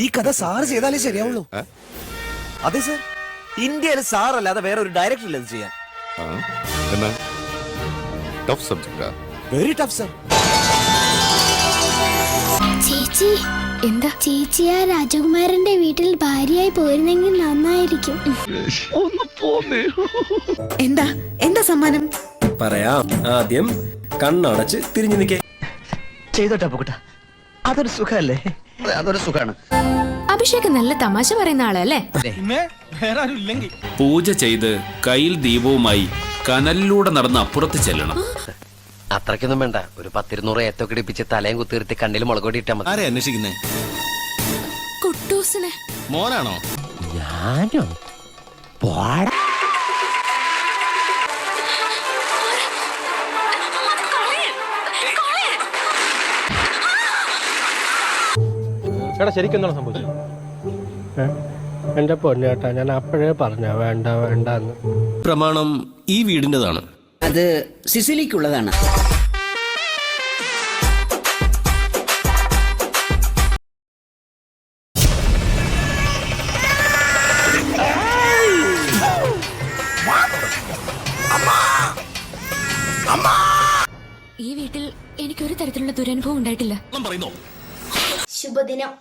ഈ കഥ സാറ് ചെയ്താലേ ശരിയാവുള്ളൂ. അതെ സർ, ഇന്ത്യയിൽ സാറല്ലാതെ വേറെ ഒരു ഡയറക്ടർ ഇല്ല ഇത് ചെയ്യാൻ. ടഫ് സബ്ജക്റ്റാ. Very tough sir. ചേച്ചി എന്താ ചേച്ചി ആ രാജകുമാരന്റെ വീട്ടിൽ ഭാര്യയായി പോയിരുന്നെങ്കിൽ നന്നായിരിക്കും. എന്താ എന്താ സമ്മാനം പറയാം. ആദ്യം കണ്ണടച്ച് തിരിഞ്ഞു നിൽക്കേ. ചെയ്തോട്ടെ പൊക്കട്ട, അതൊരു സുഖല്ലേ? അതൊരു സുഖാണ്. അഭിഷേക് നല്ല തമാശ പറയുന്ന ആളല്ലേ? പൂജ ചെയ്ത് കയ്യിൽ ദീപവുമായി കനലിലൂടെ നടന്ന് അപ്പുറത്ത് ചെല്ലണം. അത്രയ്ക്കൊന്നും വേണ്ട. ഒരു 10-200 ഏത്തൊക്കെ ഇടിപ്പിച്ച് തലയും കുത്തിർത്തി കണ്ണിൽ മുളകൊടി ഇട്ടാ മതി. ആരെ അന്വേഷിക്കുന്നേ? കുട്ടൂസിനെ. മോനാണോ? ഞാനോ? ശരിക്കും എന്താണ് സംഭവിച്ചത്? എന്റെ പൊന്നേട്ടാ, ഞാൻ അപ്പോഴേ പറഞ്ഞ വേണ്ട വേണ്ടെന്ന്. പ്രമാണം ഈ വീടിൻ്റെതാണ്. അത് സിസിലിക്കുള്ളതാണ്. ഈ വീട്ടിൽ എനിക്കൊരു തരത്തിലുള്ള ദുരനുഭവം ഉണ്ടായിട്ടില്ല. ശുഭദിനം.